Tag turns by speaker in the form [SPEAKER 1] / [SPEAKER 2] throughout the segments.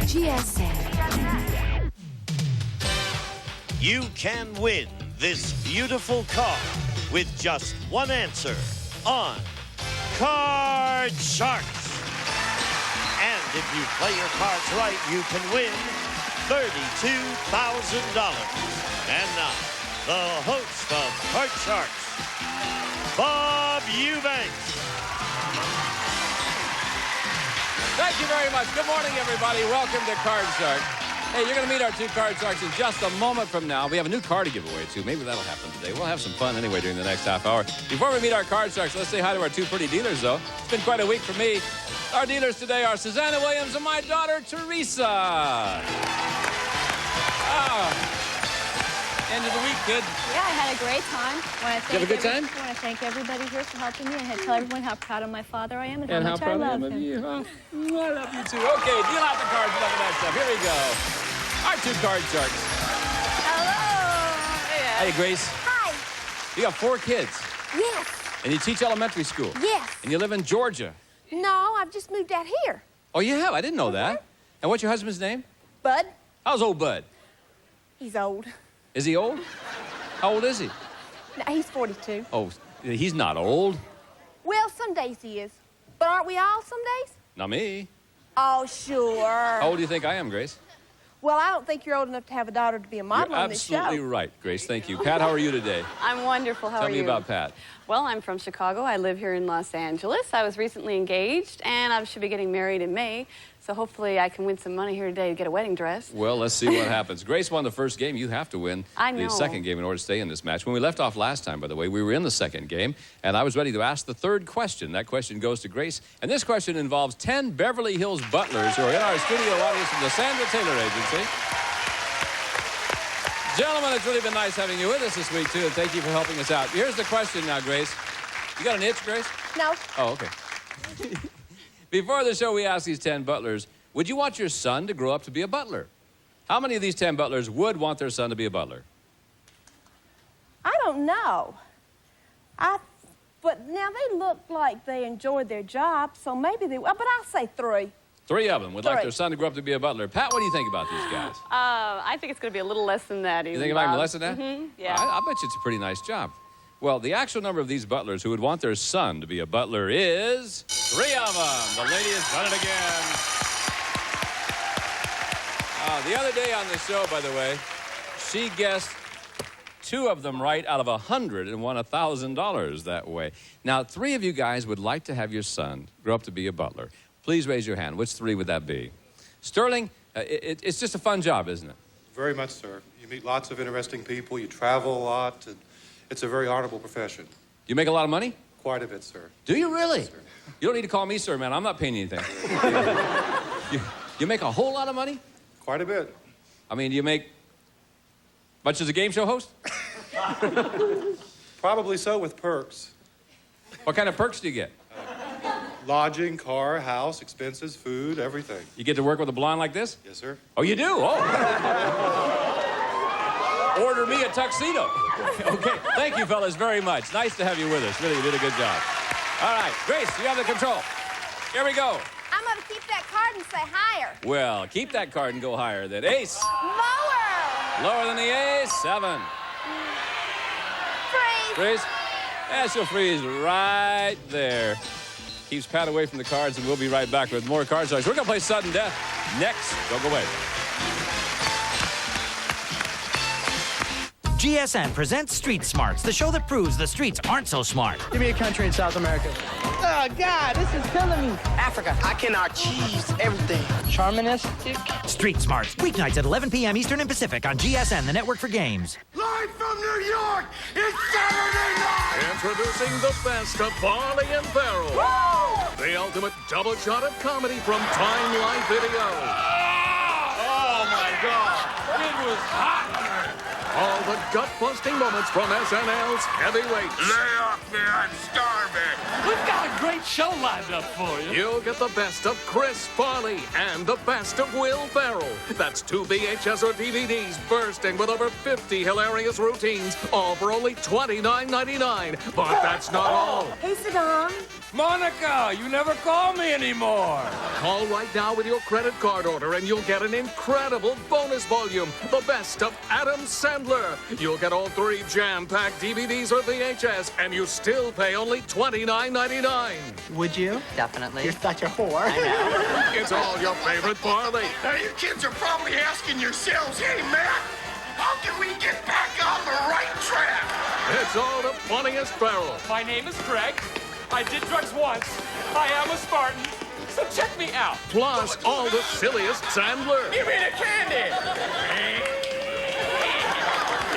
[SPEAKER 1] GSM.
[SPEAKER 2] You can win this beautiful car with just one answer on Card Sharks. And if you play your cards right, you can win $32,000. And now, the host of Card Sharks, Bob Eubanks.
[SPEAKER 3] Thank you very much. Good morning, everybody. Welcome to Card Shark. Hey, you're going to meet our two Card Sharks in just a moment from now. We have a new car to give away, too. Maybe that'll happen today. We'll have some fun anyway during the next half hour. Before we meet our Card Sharks, let's say hi to our two pretty dealers, though. It's been quite a week for me. Our dealers today are Susanna Williams and my daughter, Teresa. End of the week, good?
[SPEAKER 4] Yeah, I had a great time.
[SPEAKER 3] You have a good time?
[SPEAKER 4] I want to thank everybody here for helping me. I had to tell everyone how proud of my father I am and how much I
[SPEAKER 3] proud
[SPEAKER 4] love
[SPEAKER 3] of
[SPEAKER 4] him.
[SPEAKER 3] you, huh? I love you, too. Okay, deal out the cards and all that stuff. Here we go. Our two Card Sharks.
[SPEAKER 4] Hello.
[SPEAKER 3] Hey, Grace.
[SPEAKER 1] Hi.
[SPEAKER 3] You got 4 kids.
[SPEAKER 1] Yes.
[SPEAKER 3] And you teach elementary school.
[SPEAKER 1] Yes.
[SPEAKER 3] And you live in Georgia.
[SPEAKER 1] No, I've just moved out here.
[SPEAKER 3] Oh, you have? I didn't know that. And what's your husband's name?
[SPEAKER 1] Bud,
[SPEAKER 3] How's old Bud?
[SPEAKER 1] he's old.
[SPEAKER 3] Is he old? How old is he?
[SPEAKER 1] No, he's 42.
[SPEAKER 3] Oh, he's not old.
[SPEAKER 1] Well, some days he is. But aren't we all some days?
[SPEAKER 3] Not me.
[SPEAKER 1] Oh, sure.
[SPEAKER 3] How old do you think I am, Grace?
[SPEAKER 1] Well, I don't think you're old enough to have a daughter to be a model
[SPEAKER 3] You're
[SPEAKER 1] on this show.
[SPEAKER 3] absolutely right, Grace. Thank you. Pat, how are you today?
[SPEAKER 5] I'm wonderful. How
[SPEAKER 3] Tell
[SPEAKER 5] are
[SPEAKER 3] me
[SPEAKER 5] you?
[SPEAKER 3] about Pat.
[SPEAKER 5] Well, I'm from Chicago. I live here in Los Angeles. I was recently engaged, and I should be getting married in May. So hopefully I can win some money here today to get a wedding dress.
[SPEAKER 3] Well, let's see what happens. Grace won the first game. You have to win
[SPEAKER 5] I
[SPEAKER 3] the
[SPEAKER 5] know.
[SPEAKER 3] second game in order to stay in this match. When we left off last time, by the way, we were in the second game, and I was ready to ask the third question. That question goes to Grace, and this question involves 10 Beverly Hills butlers who are in our studio audience from the Sandra Taylor Agency. Gentlemen, it's really been nice having you with us this week, too, and thank you for helping us out. Here's the question now, Grace. You got an itch, Grace?
[SPEAKER 1] No.
[SPEAKER 3] Oh, okay. Before the show, we asked these 10 butlers, would you want your son to grow up to be a butler? How many of these 10 butlers would want their son to be a butler?
[SPEAKER 1] I don't know. But now they look like they enjoyed their job, so maybe they... But I'll say 3.
[SPEAKER 3] 3 of them would like
[SPEAKER 1] 3.
[SPEAKER 3] their son to grow up to be a butler. Pat, what do you think about these guys?
[SPEAKER 5] I think it's going to be a little less than that.
[SPEAKER 3] You think it might be less than that?
[SPEAKER 5] Mm-hmm, yeah.
[SPEAKER 3] I bet you it's a pretty nice job. Well, the actual number of these butlers who would want their son to be a butler is 3 of them. The lady has done it again. The other day on the show, by the way, she guessed 2 of them right out of 100 and won $1,000 that way. Now, 3 of you guys would like to have your son grow up to be a butler. Please raise your hand. Which 3 would that be? Sterling, it's just a fun job, isn't it?
[SPEAKER 6] Very much, sir. You meet lots of interesting people, you travel a lot, and it's a very honorable profession.
[SPEAKER 3] You make a lot of money?
[SPEAKER 6] Quite a bit, sir.
[SPEAKER 3] Do you really?
[SPEAKER 6] Yes, sir.
[SPEAKER 3] You don't need to call me sir, man. I'm not paying you anything. you make a whole lot of money?
[SPEAKER 6] Quite a bit.
[SPEAKER 3] I mean, do you make much as a game show host?
[SPEAKER 6] Probably so with perks.
[SPEAKER 3] What kind of perks do you get?
[SPEAKER 6] Lodging, car, house, expenses, food, everything.
[SPEAKER 3] You get to work with a blonde like this?
[SPEAKER 6] Yes, sir.
[SPEAKER 3] Oh, you do? Oh. Order me a tuxedo. Okay. Thank you, fellas, very much. Nice to have you with us. Really, you did a good job. All right. Grace, you have the control. Here we go.
[SPEAKER 1] I'm going to keep that card and say higher.
[SPEAKER 3] Well, keep that card and go higher then. Ace.
[SPEAKER 1] Lower.
[SPEAKER 3] Lower than the ace. 7.
[SPEAKER 1] Freeze.
[SPEAKER 3] Freeze. Yeah, she'll freeze right there. Keeps Pat away from the cards, and we'll be right back with more Card Sharks. We're going to play Sudden Death next. Don't go away.
[SPEAKER 7] GSN presents Street Smarts, the show that proves the streets aren't so smart.
[SPEAKER 8] Give me a country in South America. Oh, God, this is killing me. Africa. I can achieve everything. Charmanistic.
[SPEAKER 7] Street Smarts, weeknights at 11 p.m. Eastern and Pacific on GSN, the network for games.
[SPEAKER 9] Live from New York, it's Saturday night! Introducing the best of Barley and Farrell. Woo! The ultimate double shot of comedy from Time Life Video. Oh, my God. It was hot. All the gut-busting moments from SNL's Heavyweights.
[SPEAKER 10] Lay off me, I'm starving.
[SPEAKER 11] We've got a great show lined up for you.
[SPEAKER 9] You'll get the best of Chris Farley and the best of Will Ferrell. That's 2 VHS or DVDs bursting with over 50 hilarious routines, all for only $29.99. But that's not all.
[SPEAKER 1] Hey, Saddam.
[SPEAKER 11] Monica, you never call me anymore.
[SPEAKER 9] Call right now with your credit card order and you'll get an incredible bonus volume, the best of Adam Sandler. You'll get all 3 jam-packed DVDs or VHS, and you still pay only $29.99.
[SPEAKER 8] Would you?
[SPEAKER 12] Definitely.
[SPEAKER 8] You're such a whore.
[SPEAKER 12] I know.
[SPEAKER 9] It's all your favorite Farley.
[SPEAKER 10] Now you kids are probably asking yourselves, hey, Matt, how can we get back on the right track?
[SPEAKER 9] It's all the funniest Ferrell.
[SPEAKER 11] My name is Greg. I did drugs once. I am a Spartan. So check me out.
[SPEAKER 9] Plus all the silliest Sandler.
[SPEAKER 11] Give me the candy.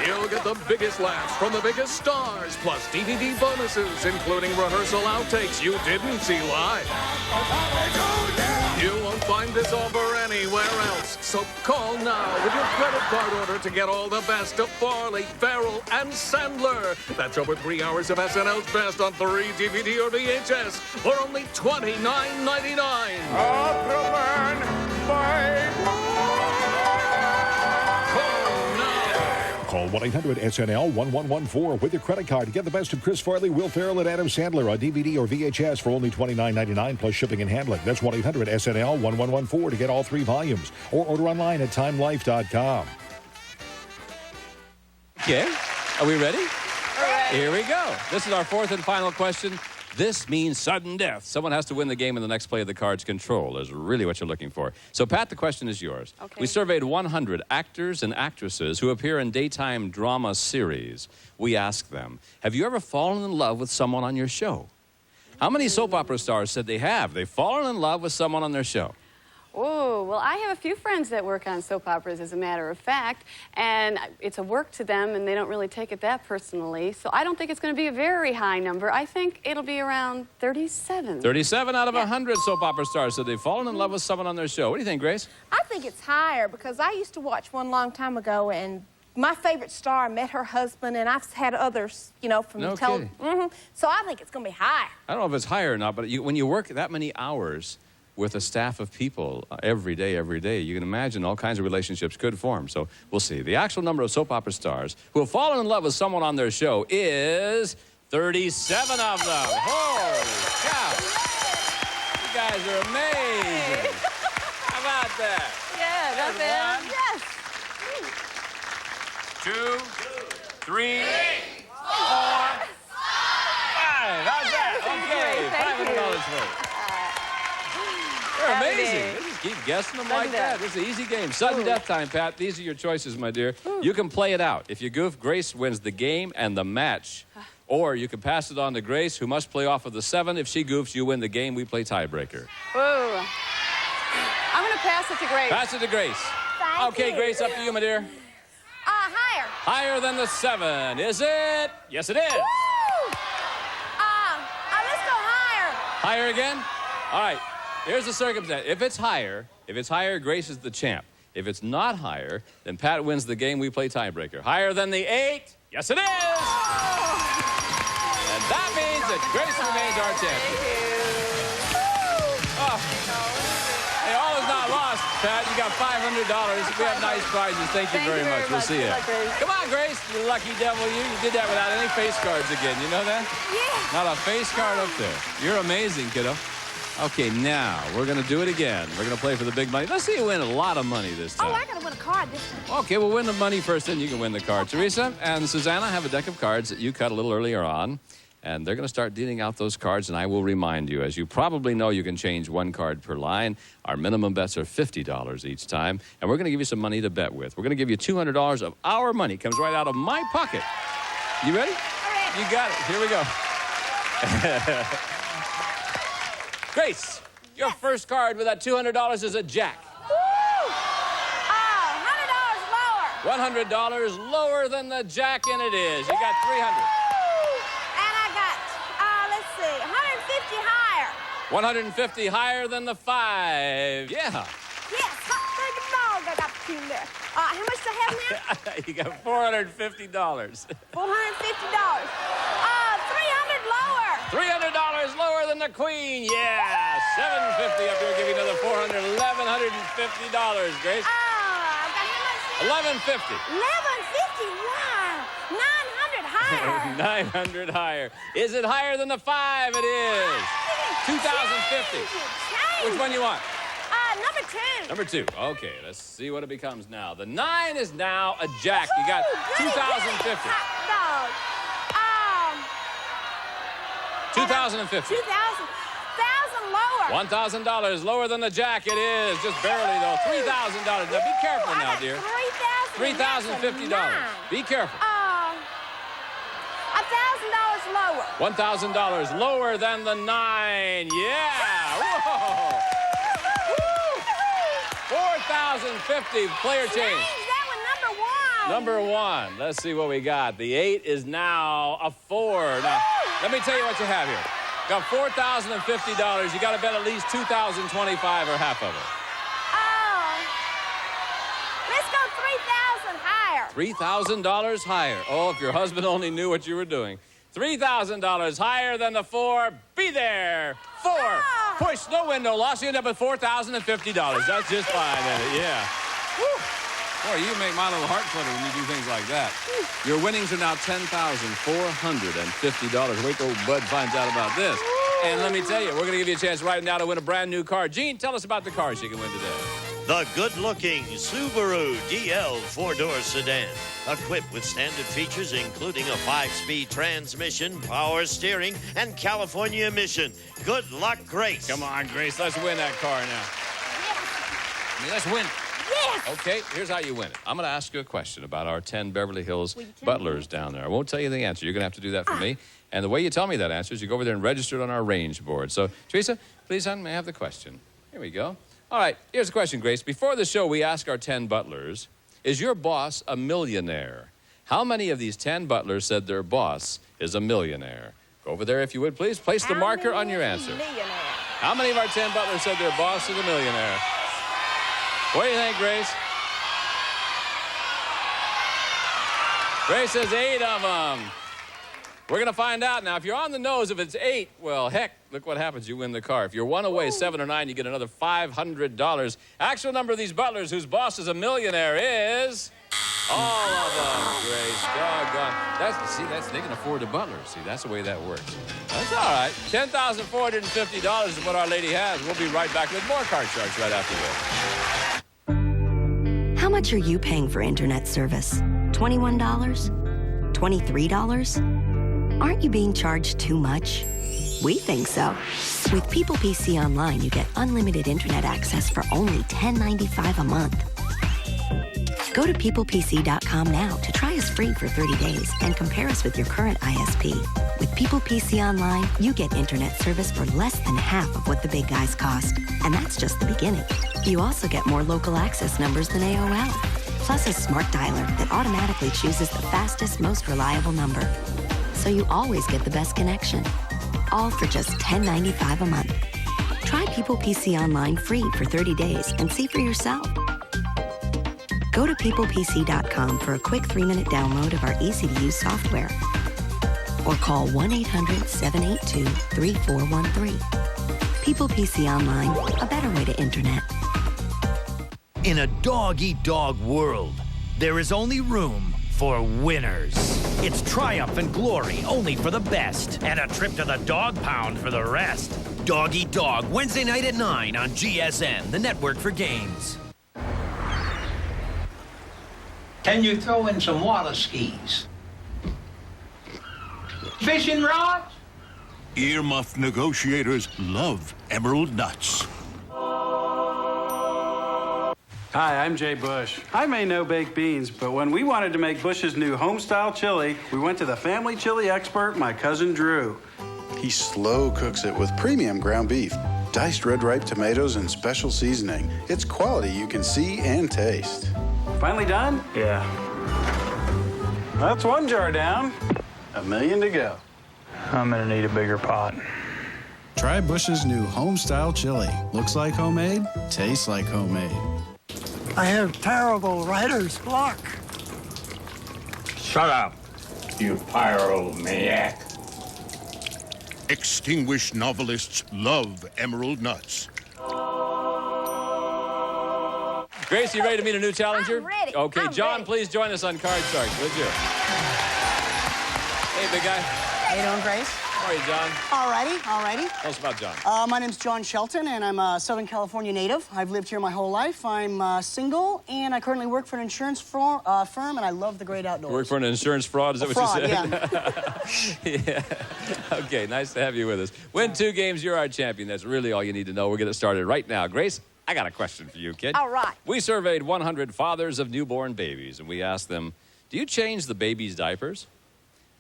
[SPEAKER 9] You'll get the biggest laughs from the biggest stars, plus DVD bonuses, including rehearsal outtakes you didn't see live. You won't find this offer anywhere else, so call now with your credit card order to get all the best of Farley, Ferrell, and Sandler. That's over 3 hours of SNL's best on 3 DVD or VHS for only $29.99.
[SPEAKER 13] Call 1-800-SNL-1114 with your credit card to get the best of Chris Farley, Will Ferrell, and Adam Sandler on DVD or VHS for only $29.99 plus shipping and handling. That's 1-800-SNL-1114 to get all 3 volumes. Or order online at timelife.com.
[SPEAKER 3] Okay, are we ready? Here we go. This is our 4th and final question. This means sudden death. Someone has to win the game in the next play of the card's control is really what you're looking for. So, Pat, the question is yours.
[SPEAKER 5] Okay.
[SPEAKER 3] We surveyed 100 actors and actresses who appear in daytime drama series. We asked them, have you ever fallen in love with someone on your show? How many soap opera stars said they have? They've fallen in love with someone on their show.
[SPEAKER 5] Oh, well, I have a few friends that work on soap operas, as a matter of fact, and it's a work to them, and they don't really take it that personally. So I don't think it's going to be a very high number. I think it'll be around 37.
[SPEAKER 3] 37 out of 100 soap opera stars said they've fallen in love with someone on their show. What do you think, Grace?
[SPEAKER 1] I think it's higher because I used to watch one long time ago, and my favorite star met her husband, and I've had others, you know, from
[SPEAKER 3] No
[SPEAKER 1] the television.
[SPEAKER 3] kidding.
[SPEAKER 1] So I think it's going to be high.
[SPEAKER 3] I don't know if it's higher or not, but when you work that many hours with a staff of people every day, you can imagine all kinds of relationships could form. So we'll see. The actual number of soap opera stars who have fallen in love with someone on their show is 37 of them. Holy cow. You guys are amazing. How about that?
[SPEAKER 5] Yeah, not bad. Yes.
[SPEAKER 3] 2, 3, 4, 5. How's that? Okay, $500 for you. They're amazing. They just keep guessing them like that. It's an easy game. Sudden death time, Pat. These are your choices, my dear. You can play it out. If you goof, Grace wins the game and the match. Or you can pass it on to Grace, who must play off of the 7. If she goofs, you win the game. We play tiebreaker.
[SPEAKER 5] Whoa. I'm going to pass it to Grace.
[SPEAKER 3] Pass it to Grace. Okay, Grace, up to you, my dear.
[SPEAKER 1] Higher.
[SPEAKER 3] Higher than the 7. Is it? Yes, it is.
[SPEAKER 1] Woo! Let's go higher.
[SPEAKER 3] Higher again? All right. Here's the circumstance. If it's higher, Grace is the champ. If it's not higher, then Pat wins the game. We play tiebreaker. Higher than the 8? Yes, it is. And that means that Grace remains our champion. Oh. Hey, all is not lost, Pat. You got $500. We have nice prizes. Thank you very much. We'll see you. Come on, Grace. You lucky devil. You did that without any face cards again. You know that?
[SPEAKER 1] Yeah.
[SPEAKER 3] Not a face card up there. You're amazing, kiddo. Okay, now we're going to do it again. We're going to play for the big money. Let's see you win a lot of money this time.
[SPEAKER 1] Oh, I got to win a card this time.
[SPEAKER 3] Okay, we'll win the money first, then you can win the card. Okay. Teresa and Susanna have a deck of cards that you cut a little earlier on, and they're going to start dealing out those cards, and I will remind you. As you probably know, you can change 1 card per line. Our minimum bets are $50 each time, and we're going to give you some money to bet with. We're going to give you $200 of our money. It comes right out of my pocket. You ready?
[SPEAKER 1] All right.
[SPEAKER 3] You got it. Here we go. Grace, your first card with that $200 is a jack.
[SPEAKER 1] Woo! $100 lower.
[SPEAKER 3] $100 lower than the jack, and it is. You got $300.
[SPEAKER 1] And I got, let's see, 150 higher.
[SPEAKER 3] 150 higher than the 5. Yeah.
[SPEAKER 1] Yes, hot dog. I got team there. How much do I have now?
[SPEAKER 3] You got $450.
[SPEAKER 1] $450. $300 lower.
[SPEAKER 3] $300 lower than the Queen. Yeah, $750 up here. Give you another $400. $1,150, Grace.
[SPEAKER 1] I've got how much now?
[SPEAKER 3] $1,150.
[SPEAKER 1] $1,150. Wow. $900 higher.
[SPEAKER 3] $900 higher. Is it higher than the 5? It is. $2,050. Which one you want?
[SPEAKER 1] Number 2.
[SPEAKER 3] Number 2. Okay, let's see what it becomes now. The 9 is now a jack. You got $2,050. $2,050.
[SPEAKER 1] $1,000 lower.
[SPEAKER 3] $1,000 lower than the jack. It is. Just barely, though. $3,000. Now, be careful now, dear. $3,050. Be careful.
[SPEAKER 1] $1,000 lower.
[SPEAKER 3] $1,000 lower than the 9. Yeah. Whoa. 4,050. Player change.
[SPEAKER 1] That one,
[SPEAKER 3] Number 1. Let's see what we got. The 8 is now a 4. Now, let me tell you what you have here. Got $4,050. You got to bet at least $2,025 or half of it.
[SPEAKER 1] Let's go $3,000 higher.
[SPEAKER 3] $3,000 higher. Oh, if your husband only knew what you were doing. $3,000 higher than the 4. Be there. 4. Push, no win, no loss. You end up with $4,050. That's just fine, isn't it? Yeah. Woo. Boy, you make my little heart flutter when you do things like that. Your winnings are now $10,450. Wait till Bud finds out about this. And let me tell you, we're going to give you a chance right now to win a brand new car. Gene, tell us about the cars you can win today.
[SPEAKER 2] The good-looking Subaru DL 4-door sedan. Equipped with standard features including a 5-speed transmission, power steering, and California emission. Good luck, Grace.
[SPEAKER 3] Come on, Grace. Let's win that car now. I mean, let's win it.
[SPEAKER 1] Yes.
[SPEAKER 3] Okay, here's how you win it. I'm going to ask you a question about our 10 Beverly Hills butlers down there. I won't tell you the answer. You're going to have to do that for me. And the way you tell me that answer is you go over there and register it on our range board. So, Teresa, please, hon, may I have the question? Here we go. All right, here's the question, Grace. Before the show, we ask our 10 butlers, is your boss a millionaire? How many of these 10 butlers said their boss is a millionaire? Go over there, if you would, please. Place the marker on your answer. How many of our 10 butlers said their boss is a millionaire? What do you think, Grace? Grace says 8 of them. We're going to find out now. If you're on the nose, if it's 8, well, heck, look what happens. You win the car. If you're 1 away, 7 or 9, you get another $500. Actual number of these butlers whose boss is a millionaire is... all of them, Grace. Doggone. They can afford the butlers. See, that's the way that works. That's all right. $10,450 is what our lady has. We'll be right back with more Card Sharks right after this.
[SPEAKER 12] How much are you paying for internet service? $21? $23? Aren't you being charged too much? We think so. With People PC Online, you get unlimited internet access for only $10.95 a month. Go to peoplepc.com now to try us free for 30 days and compare us with your current ISP. With People PC Online, you get internet service for less than half of what the big guys cost. And that's just the beginning. You also get more local access numbers than AOL, plus a smart dialer that automatically chooses the fastest, most reliable number. So you always get the best connection. All for just $10.95 a month. Try People PC Online free for 30 days and see for yourself. Go to peoplepc.com for a quick 3-minute download of our easy-to-use software. Or call 1-800-782-3413. People PC Online, a better way to internet.
[SPEAKER 7] In a dog-eat-dog world, there is only room for winners. It's triumph and glory only for the best, and a trip to the dog pound for the rest. Dog Eat Dog, Wednesday night at 9 on GSN, the network for games.
[SPEAKER 14] Can you throw in some water skis? Fishing rods?
[SPEAKER 15] Earmuffed negotiators love emerald nuts.
[SPEAKER 16] Hi, I'm Jay Bush. I may know baked beans, but when we wanted to make Bush's new home-style chili, we went to the family chili expert, my cousin Drew.
[SPEAKER 17] He slow cooks it with premium ground beef, diced red ripe tomatoes, and special seasoning. It's quality you can see and taste.
[SPEAKER 16] Finally done? Yeah. That's 1 jar down. 1 million to go. I'm gonna need a bigger pot.
[SPEAKER 18] Try Bush's new home-style chili. Looks like homemade, tastes like homemade. I have terrible writer's block.
[SPEAKER 15] Shut up, you pyromaniac. Extinguished novelists love emerald nuts.
[SPEAKER 3] Grace, you ready to meet a new challenger?
[SPEAKER 1] I'm ready.
[SPEAKER 3] Okay,
[SPEAKER 1] I'm
[SPEAKER 3] John,
[SPEAKER 1] ready.
[SPEAKER 3] please join us on Card Sharks, would you? Hey, big guy.
[SPEAKER 19] How you doing, Grace?
[SPEAKER 3] How are you, John?
[SPEAKER 19] Alrighty.
[SPEAKER 3] Tell us about John.
[SPEAKER 19] My name's John Shelton, and I'm a Southern California native. I've lived here my whole life. I'm single, and I currently work for an insurance firm, and I love the great outdoors.
[SPEAKER 3] You work for an insurance fraud, is that what you said?
[SPEAKER 19] Yeah.
[SPEAKER 3] Yeah. Okay, nice to have you with us. Win 2 games, you're our champion. That's really all you need to know. We're getting started right now. Grace, I got a question for you, kid.
[SPEAKER 1] All right.
[SPEAKER 3] We surveyed 100 fathers of newborn babies, and we asked them, do you change the baby's diapers?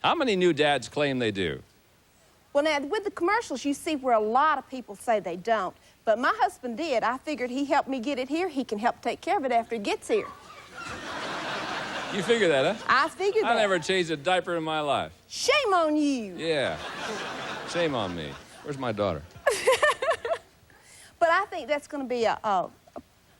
[SPEAKER 3] How many new dads claim they do?
[SPEAKER 1] Well, now, with the commercials, you see where a lot of people say they don't. But my husband did. I figured he helped me get it here. He can help take care of it after it gets here.
[SPEAKER 3] You figure that, huh?
[SPEAKER 1] I figured that.
[SPEAKER 3] I never changed a diaper in my life.
[SPEAKER 1] Shame on you.
[SPEAKER 3] Yeah. Shame on me. Where's my daughter?
[SPEAKER 1] But I think that's going to be a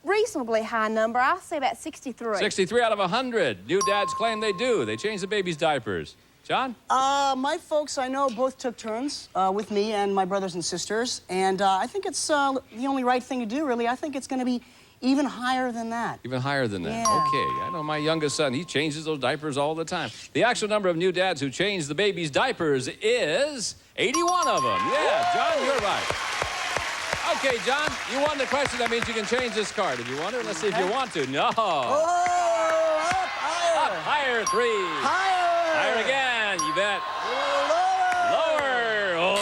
[SPEAKER 1] reasonably high number. I'll say about 63.
[SPEAKER 3] 63 out of 100. New dads claim they do. They change the baby's diapers. John?
[SPEAKER 19] My folks I know both took turns with me and my brothers and sisters, and I think it's the only right thing to do, really. I think it's going to be even higher than that.
[SPEAKER 3] Even higher than that?
[SPEAKER 19] Yeah.
[SPEAKER 3] Okay. I know my youngest son, he changes those diapers all the time. The actual number of new dads who change the baby's diapers is 81 of them. Yeah, John, you're right. Okay, John, you won the question. That means you can change this card if you want to. Let's see if you want to. No.
[SPEAKER 19] Oh, up higher.
[SPEAKER 3] Up higher, 3.
[SPEAKER 19] Higher.
[SPEAKER 3] Higher again, you bet. Lower. Oh,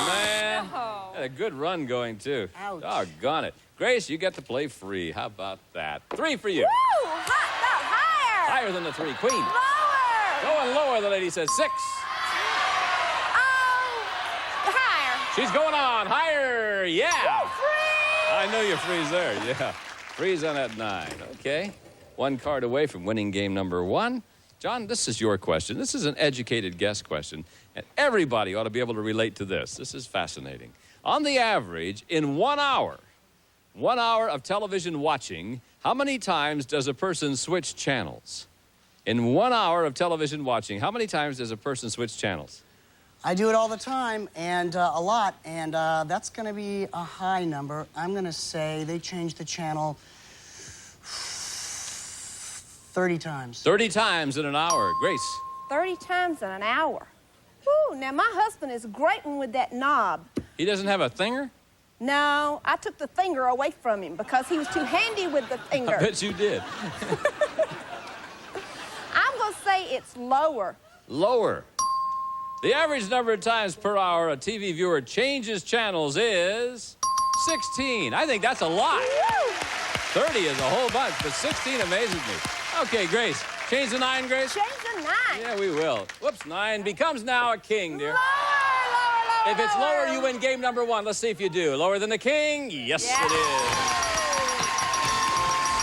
[SPEAKER 3] man. Had a good run going, too.
[SPEAKER 19] Ouch.
[SPEAKER 3] Doggone it. Grace, you get to play free. How about that? 3 for you.
[SPEAKER 1] Woo! Higher.
[SPEAKER 3] Higher than the 3. Queen.
[SPEAKER 1] Lower.
[SPEAKER 3] Going lower, the lady says 6.
[SPEAKER 1] Higher.
[SPEAKER 3] She's going on. Higher. Yeah.
[SPEAKER 1] Woo, free.
[SPEAKER 3] I know you freeze there. Yeah. Freeze on that 9. Okay. 1 card away from winning game number 1. John, this is your question. This is an educated guess question, and everybody ought to be able to relate to this. This is fascinating. On the average, in 1 hour of television watching, how many times does a person switch channels? In 1 hour of television watching, how many times does a person switch channels?
[SPEAKER 19] I do it all the time, and a lot, and that's going to be a high number. I'm going to say they changed the channel 30 times.
[SPEAKER 3] 30 times in an hour. Grace?
[SPEAKER 1] 30 times in an hour. Woo, now my husband is a great one with that knob.
[SPEAKER 3] He doesn't have a thinger?
[SPEAKER 1] No, I took the finger away from him because he was too handy with the finger.
[SPEAKER 3] I bet you did.
[SPEAKER 1] I'm going to say it's lower.
[SPEAKER 3] Lower. The average number of times per hour a TV viewer changes channels is 16. I think that's a lot.
[SPEAKER 1] Woo!
[SPEAKER 3] 30 is a whole bunch, but 16 amazes me. Okay, Grace. Change the 9, Grace?
[SPEAKER 1] Change the 9.
[SPEAKER 3] Yeah, we will. Whoops, 9 becomes now a king, dear.
[SPEAKER 1] Lower.
[SPEAKER 3] If it's lower, you win game number 1. Let's see if you do. Lower than the king? Yes, it is.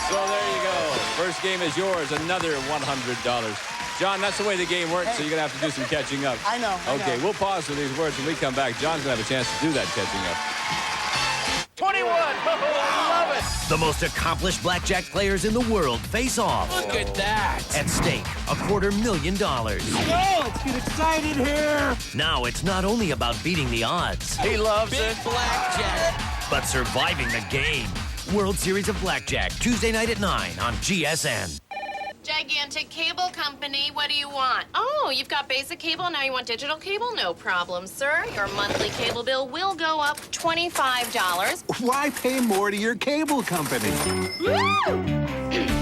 [SPEAKER 3] So there you go. First game is yours, another $100. John, that's the way the game works, so you're going to have to do some catching up.
[SPEAKER 19] I know.
[SPEAKER 3] Okay, we'll pause for these words. When we come back, John's going to have a chance to do that catching up.
[SPEAKER 2] 21. Love it.
[SPEAKER 7] The most accomplished blackjack players in the world face off.
[SPEAKER 2] Look at that.
[SPEAKER 7] At stake, $250,000.
[SPEAKER 18] Let's get excited here.
[SPEAKER 7] Now it's not only about beating the odds.
[SPEAKER 2] He loves it. Blackjack.
[SPEAKER 7] But surviving the game. World Series of Blackjack, Tuesday night at 9 on GSN.
[SPEAKER 20] Gigantic Cable Company, what do you want? Oh, you've got basic cable, now you want digital cable? No problem, sir. Your monthly cable bill will go up $25.
[SPEAKER 21] Why pay more to your cable company?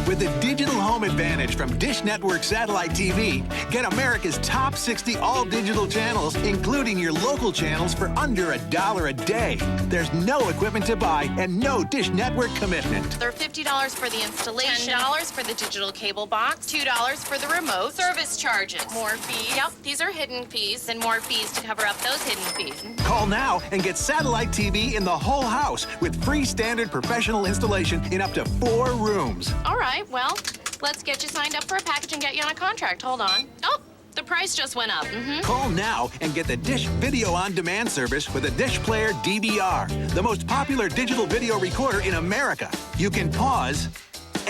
[SPEAKER 21] With the Digital Home Advantage from Dish Network Satellite TV, get America's top 60 all-digital channels, including your local channels, for under $1 a day. There's no equipment to buy and no Dish Network commitment.
[SPEAKER 20] They're $50 for the installation, $10 for the digital cable box, $2 for the remote, service charges, more fees. Yep, these are hidden fees, and more fees to cover up those hidden fees.
[SPEAKER 21] Call now and get satellite TV in the whole house with free standard professional installation in up to 4 rooms.
[SPEAKER 20] All right, well, let's get you signed up for a package and get you on a contract. Hold on. Oh, the price just went up.
[SPEAKER 21] Call now and get the Dish Video On Demand service with a Dish Player DVR, the most popular digital video recorder in America. You can pause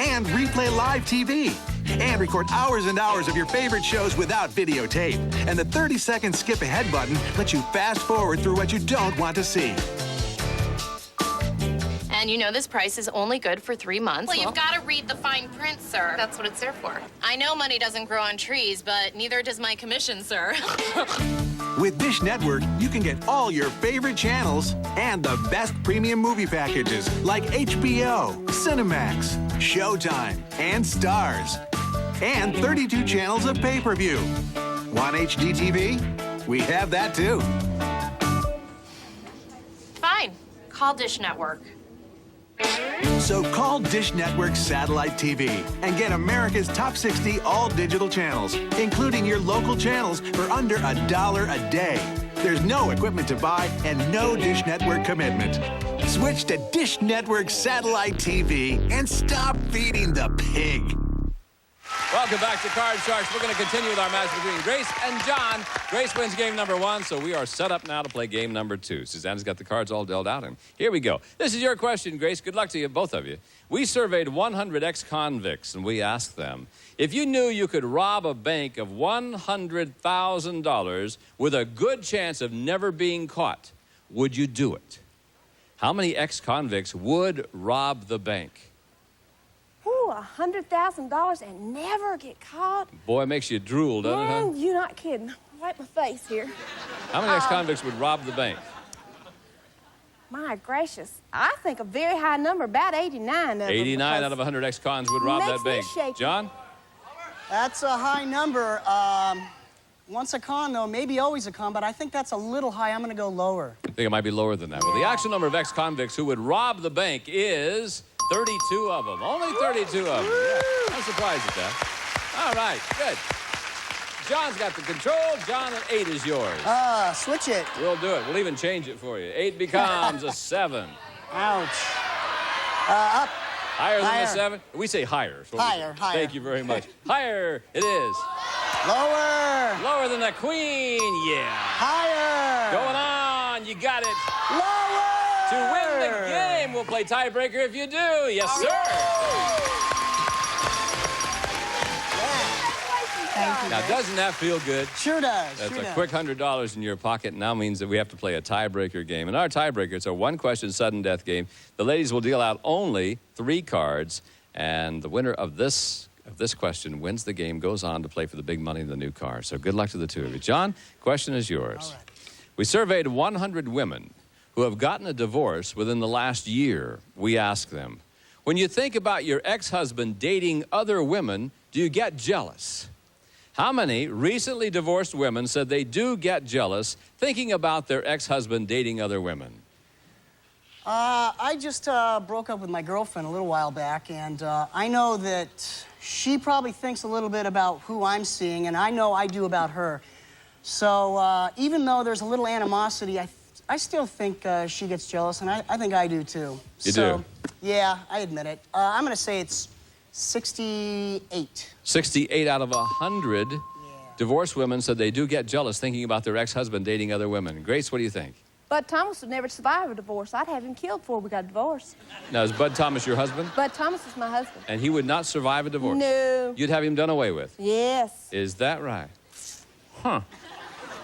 [SPEAKER 21] and replay live TV. And record hours and hours of your favorite shows without videotape. And the 30-second skip ahead button lets you fast forward through what you don't want to see.
[SPEAKER 20] And you know this price is only good for 3 months. Well, you've got to read the fine print, sir. That's what it's there for. I know money doesn't grow on trees, but neither does my commission, sir.
[SPEAKER 21] With Dish Network, you can get all your favorite channels and the best premium movie packages like HBO, Cinemax, Showtime, and Stars. And 32 channels of pay-per-view. Want HD TV? We have that too.
[SPEAKER 20] Fine. Call Dish Network.
[SPEAKER 21] So call Dish Network Satellite TV and get America's top 60 all-digital channels, including your local channels for under $1 a day. There's no equipment to buy and no Dish Network commitment. Switch to Dish Network Satellite TV and stop feeding the pig.
[SPEAKER 3] Welcome back to Card Sharks. We're going to continue with our match between Grace and John. Grace wins game number 1, so we are set up now to play game number 2. Susanna's got the cards all dealt out, and here we go. This is your question, Grace. Good luck to you, both of you. We surveyed 100 ex-convicts, and we asked them, if you knew you could rob a bank of $100,000 with a good chance of never being caught, would you do it? How many ex-convicts would rob the bank?
[SPEAKER 1] Ooh, $100,000 and never get caught?
[SPEAKER 3] Boy, it makes you drool, doesn't it, huh?
[SPEAKER 1] You're not kidding. Wipe my face here.
[SPEAKER 3] How many ex-convicts would rob the bank?
[SPEAKER 1] My gracious. I think a very high number, about 89 of them.
[SPEAKER 3] 89 out of 100 ex-cons would rob that bank. John?
[SPEAKER 19] That's a high number. Once a con, though, maybe always a con, but I think that's a little high. I'm going to go lower.
[SPEAKER 3] I think it might be lower than that. Well, the actual number of ex-convicts who would rob the bank is 32 of them. Only 32 of them. Yeah, I'm surprised at that. All right, good. John's got the control. John, an 8 is yours.
[SPEAKER 19] Switch it.
[SPEAKER 3] We'll do it. We'll even change it for you. 8 becomes a 7.
[SPEAKER 19] Ouch. Up.
[SPEAKER 3] Higher than a 7? We say higher.
[SPEAKER 19] Higher.
[SPEAKER 3] Thank you very much. Higher it is.
[SPEAKER 19] Lower.
[SPEAKER 3] Lower than a queen, yeah.
[SPEAKER 19] Higher.
[SPEAKER 3] Going on, you got it.
[SPEAKER 19] Lower.
[SPEAKER 3] To win the game, we'll play tiebreaker if you do. Yes, sir.
[SPEAKER 19] Thank you.
[SPEAKER 3] Now, doesn't that feel good?
[SPEAKER 19] Sure does.
[SPEAKER 3] That's a quick $100 in your pocket. Now means that we have to play a tiebreaker game. And our tiebreaker, it's a one-question sudden death game. The ladies will deal out only 3 cards, and the winner of this question wins the game, goes on to play for the big money in the new car. So good luck to the two of you. John, question is yours.
[SPEAKER 19] All right.
[SPEAKER 3] We surveyed 100 women who have gotten a divorce within the last year. We asked them, when you think about your ex-husband dating other women, do you get jealous? How many recently divorced women said they do get jealous thinking about their ex-husband dating other women?
[SPEAKER 19] I just broke up with my girlfriend a little while back, and I know that she probably thinks a little bit about who I'm seeing, and I know I do about her. So even though there's a little animosity, I still think she gets jealous, and I think I do too.
[SPEAKER 3] You do?
[SPEAKER 19] Yeah, I admit it. I'm going to say it's 68.
[SPEAKER 3] 68 out of 100 divorced women said they do get jealous thinking about their ex-husband dating other women. Grace, what do you think?
[SPEAKER 1] Bud Thomas would never survive a divorce. I'd have him killed before we got divorced.
[SPEAKER 3] Now, is Bud Thomas your husband?
[SPEAKER 1] Bud Thomas is my husband.
[SPEAKER 3] And he would not survive a divorce?
[SPEAKER 1] No.
[SPEAKER 3] You'd have him done away with?
[SPEAKER 1] Yes.
[SPEAKER 3] Is that right? Huh.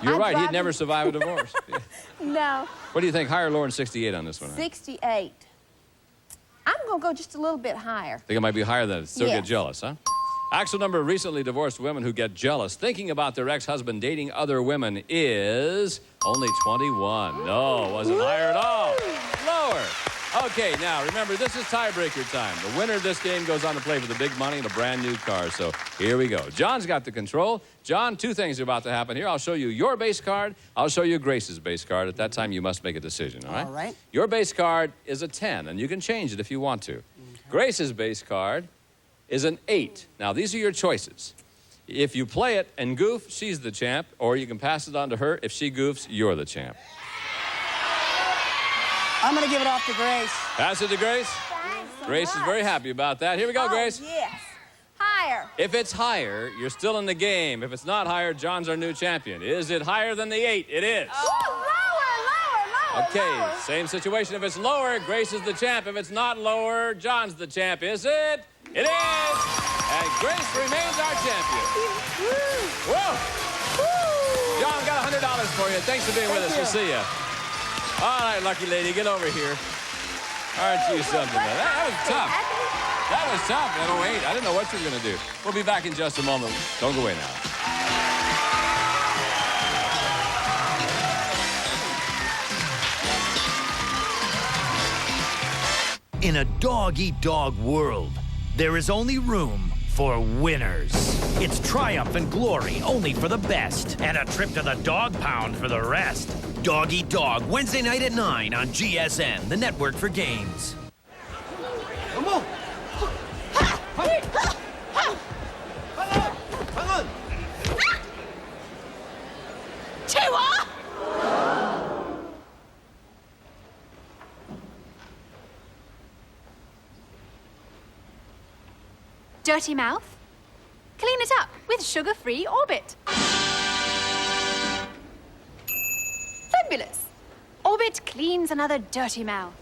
[SPEAKER 3] You're right. He'd never survive a divorce. Yeah.
[SPEAKER 1] No.
[SPEAKER 3] What do you think? Higher or lower than 68 on this one?
[SPEAKER 1] 68. I'm going to go just a little bit higher.
[SPEAKER 3] Think it might be higher than that. Still
[SPEAKER 1] Yes.
[SPEAKER 3] get jealous, huh? Actual number of recently divorced women who get jealous thinking about their ex-husband dating other women is only 21. No, it wasn't higher at all. Lower. Okay, now remember, this is tiebreaker time. The winner of this game goes on to play for the big money and a brand new car. So here we go. John's got the control. John, 2 things are about to happen here. I'll show you your base card. I'll show you Grace's base card. At that time, you must make a decision, all right?
[SPEAKER 19] All right.
[SPEAKER 3] Your base card is a 10, and you can change it if you want to. Okay. Grace's base card is an 8. Now, these are your choices. If you play it and goof, she's the champ, or you can pass it on to her. If she goofs, you're the champ.
[SPEAKER 19] I'm going to give it off to Grace.
[SPEAKER 3] Pass it to Grace?
[SPEAKER 1] Thanks so
[SPEAKER 3] Grace
[SPEAKER 1] much.
[SPEAKER 3] is very happy about that. Here we go, Grace.
[SPEAKER 1] Yes. Higher.
[SPEAKER 3] If it's higher, you're still in the game. If it's not higher, John's our new champion. Is it higher than the 8? It is.
[SPEAKER 1] Lower.
[SPEAKER 3] Okay,
[SPEAKER 1] lower.
[SPEAKER 3] same situation. If it's lower, Grace is the champ. If it's not lower, John's the champ. Is it? It is! And Grace remains our champion. Whoa! John, got $100 for you. Thanks for being with us. We'll see you. All right, lucky lady, get over here. Aren't you something? That was tough. That was tough at 08. I didn't know what you were going to do. We'll be back in just a moment. Don't go away now.
[SPEAKER 7] In a dog-eat-dog world, there is only room for winners. It's triumph and glory only for the best, and a trip to the dog pound for the rest. Dog Eat Dog, Wednesday night at 9 on GSN, the network for games.
[SPEAKER 18] Come on.
[SPEAKER 4] Dirty mouth? Clean it up with sugar-free Orbit. Fabulous. Orbit cleans another dirty mouth.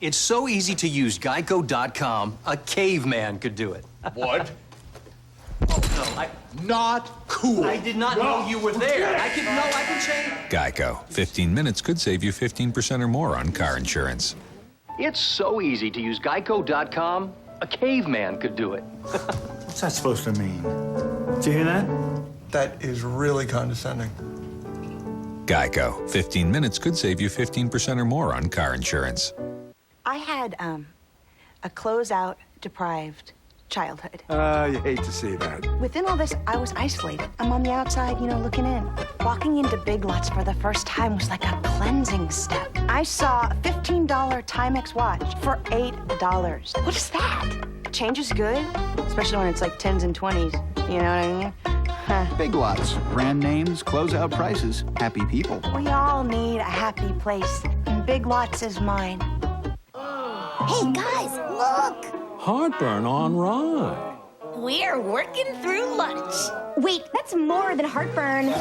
[SPEAKER 22] It's so easy to use Geico.com, a caveman could do it.
[SPEAKER 15] What?
[SPEAKER 22] Oh, no,
[SPEAKER 15] Not cool.
[SPEAKER 22] I did not know you were there. I can change.
[SPEAKER 23] Geico. 15 minutes could save you 15% or more on car insurance.
[SPEAKER 22] It's so easy to use Geico.com, a caveman could do it.
[SPEAKER 18] What's that supposed to mean? Did you hear that?
[SPEAKER 24] That is really condescending.
[SPEAKER 23] Geico. 15 minutes could save you 15% or more on car insurance.
[SPEAKER 25] I had a closeout deprived childhood.
[SPEAKER 18] You hate to see that.
[SPEAKER 25] Within all this, I was isolated. I'm on the outside, looking in. Walking into Big Lots for the first time was like a cleansing step. I saw a $15 Timex watch for $8. What is that? Change is good, especially when it's like 10s and 20s. You know what I mean? Huh.
[SPEAKER 26] Big Lots. Brand names, closeout prices, happy people.
[SPEAKER 25] We all need a happy place, and Big Lots is mine.
[SPEAKER 27] Hey, guys, look!
[SPEAKER 28] Heartburn on rye.
[SPEAKER 27] We're working through lunch. Wait, that's more than heartburn.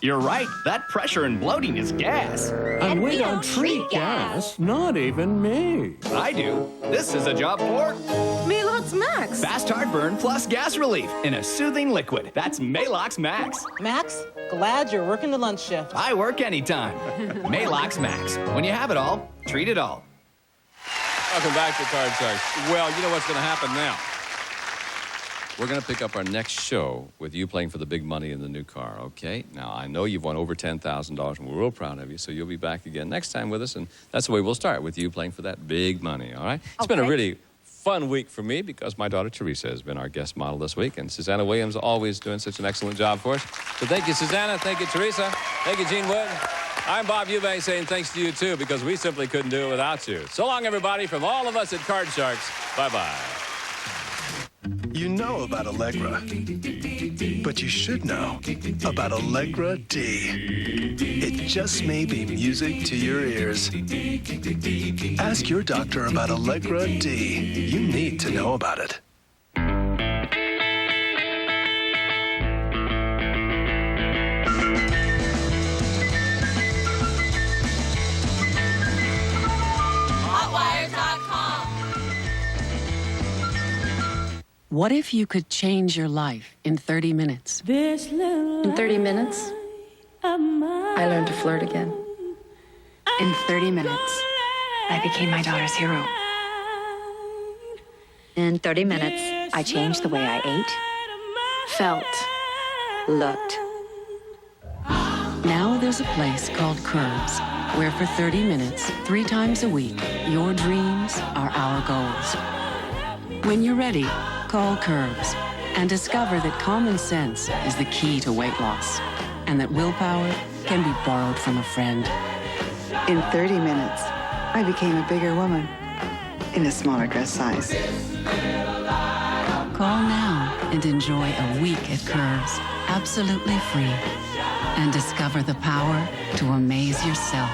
[SPEAKER 29] You're right. That pressure and bloating is gas.
[SPEAKER 28] And we don't treat gas. Not even me.
[SPEAKER 29] I do. This is a job for
[SPEAKER 30] Maalox Max.
[SPEAKER 29] fast heartburn plus gas relief in a soothing liquid. That's Maalox Max.
[SPEAKER 30] Max, glad you're working the lunch shift.
[SPEAKER 29] I work anytime. Maalox Max. When you have it all, treat it all.
[SPEAKER 3] Welcome back to Card Sharks. Well, you know what's going to happen now. We're going to pick up our next show with you playing for the big money in the new car, okay? Now, I know you've won over $10,000, and we're real proud of you, so you'll be back again next time with us, and that's the way we'll start, with you playing for that big money, all right? It's been a really fun week for me because my daughter Teresa has been our guest model this week, and Susanna Williams always doing such an excellent job for us. So thank you, Susanna. Thank you, Teresa. Thank you, Gene Wood. I'm Bob Eubanks saying thanks to you, too, because we simply couldn't do it without you. So long, everybody, from all of us at Card Sharks. Bye-bye.
[SPEAKER 31] You know about Allegra, but you should know about Allegra D. It just may be music to your ears. Ask your doctor about Allegra D. You need to know about it.
[SPEAKER 32] What if you could change your life in 30 minutes?
[SPEAKER 33] In 30 minutes, I learned to flirt again.
[SPEAKER 32] In 30 minutes,
[SPEAKER 33] I became my daughter's hero.
[SPEAKER 34] In 30 minutes, I changed the way I ate,
[SPEAKER 33] Felt.
[SPEAKER 34] looked.
[SPEAKER 32] now there's a place called Curbs, where for 30 minutes, 3 times a week, your dreams are our goals. When you're ready, call Curbs and discover that common sense is the key to weight loss and that willpower can be borrowed from a friend.
[SPEAKER 35] In 30 minutes, I became a bigger woman in a smaller dress size.
[SPEAKER 32] Call now and enjoy a week at Curbs, absolutely free, and discover the power to amaze yourself.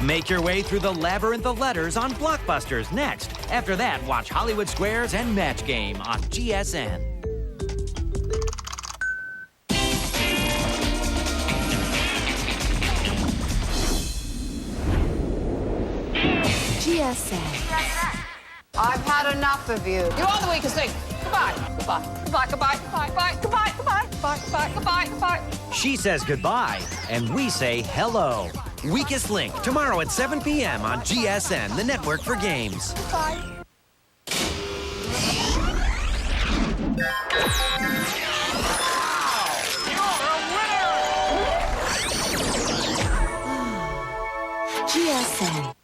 [SPEAKER 7] Make your way through the labyrinth of letters on Blockbusters next. After that, watch Hollywood Squares and Match Game on GSN.
[SPEAKER 4] GSN.
[SPEAKER 2] I've had enough of you.
[SPEAKER 5] You are the weakest link. Goodbye. Goodbye. Goodbye. Goodbye. Goodbye. Goodbye. Goodbye. Goodbye. Goodbye. Goodbye. Goodbye.
[SPEAKER 7] She says goodbye, and we say hello. Weakest Link, tomorrow at 7 p.m. on GSN, the network for games.
[SPEAKER 5] Bye.
[SPEAKER 4] GSN.